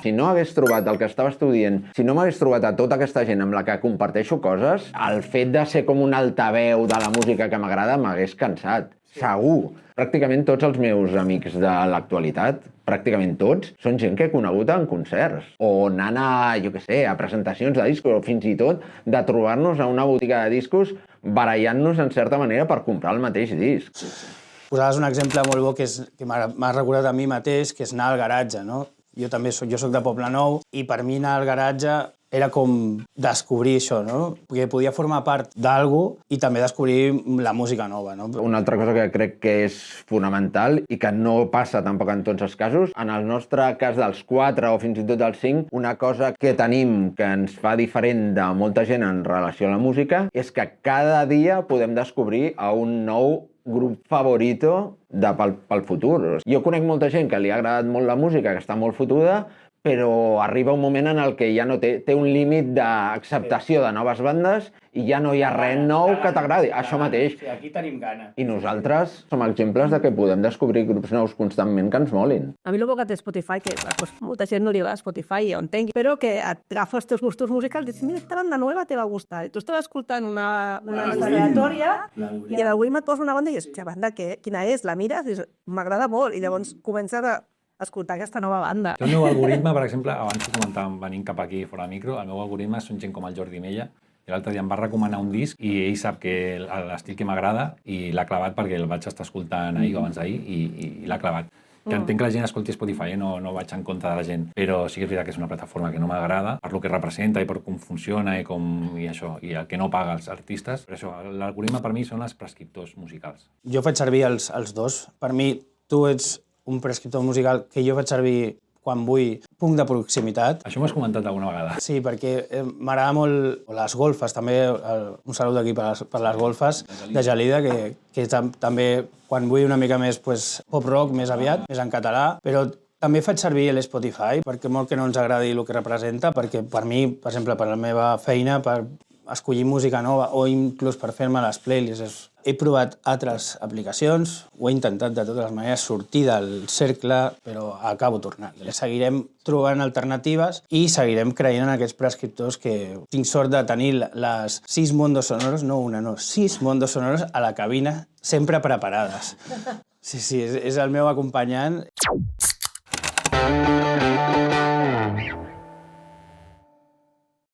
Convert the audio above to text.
si no hagués trobat el que estaves tu dient, si no m'hagués trobat a tota aquesta gent amb la que comparteixo coses, el fet de ser com un altaveu de la música que m'agrada m'hagués cansat. Segur. Pràcticament tots els meus amics de l'actualitat, pràcticament tots, són gent que he conegut en concerts. O anant a, jo què sé, a presentacions de discos, o fins i tot de trobar-nos a una botiga de discos barallant-nos en certa manera per comprar el mateix disc. Posaves un exemple molt bo que m'ha recordat a mi mateix, que és anar al garatge, no? Jo soc de Poblenou i per mi anar al garatge era com descobrir això, no? Perquè podia formar part d'algú i també descobrir la música nova, no? Una altra cosa que crec que és fonamental i que no passa tampoc en tots els casos, en el nostre cas dels 4 o fins i tot dels 5, una cosa que tenim que ens fa diferent de molta gent en relació a la música és que cada dia podem descobrir a un nou grup favorito pel futur. Jo conec molta gent que li ha agradat molt la música, que està molt fotuda, però arriba un moment en el que ja no té un límit d'acceptació de noves bandes i ja no hi ha res nou que t'agradi. Això mateix. Sí, aquí tenim gana. I nosaltres som exemples de que podem descobrir grups nous constantment que ens molin. A mi el bo que té Spotify, que pues, molta gent no li agrada Spotify, ja ho entenc, però que et agafa els teus gustos musicals i dius, mira, esta banda nova te va gustar. I tu estàs escoltant una aleatòria i a l'algoritme et posa una banda i dius, banda, quina és? La mires i dius, m'agrada molt. I llavors comences a escoltar aquesta nova banda. El meu algoritme, per exemple, abans que comentàvem venint cap aquí fora de micro, el meu algoritme són gent com el Jordi Mella, i l'altre dia em va recomanar un disc i ell sap que l'estil que m'agrada i l'ha clavat perquè el vaig estar escoltant ahir o abans d'ahir i l'ha clavat. Que entenc que la gent escolti Spotify, no vaig en contra de la gent, però sí que és veritat que és una plataforma que no m'agrada per lo que representa i per com funciona i això, i el que no paga els artistes. Per això, l'algoritme per mi són els prescriptors musicals. Jo faig servir els dos. Per mi, tu ets un prescriptor musical que jo faig servir quan vull punt de proximitat. Això m'ho has comentat alguna vegada. Sí, perquè m'agrada molt les golfes, també un salut aquí per les golfes de Gelida, que també quan vull una mica més pop-rock, més aviat, més en català, però també faig servir l'Spotify, perquè molt que no ens agradi el que representa, perquè per mi, per exemple, per la meva feina, per escollir música nova o inclús per fer-me les playlists. He provat altres aplicacions, ho he intentat de totes les maneres sortir del cercle, però acabo tornant. Seguirem trobant alternatives i seguirem creient en aquests prescriptors que tinc sort de tenir les 6 mondos sonoros, no una, no, 6 mondos sonoros a la cabina, sempre preparades. Sí, és el meu acompanyant.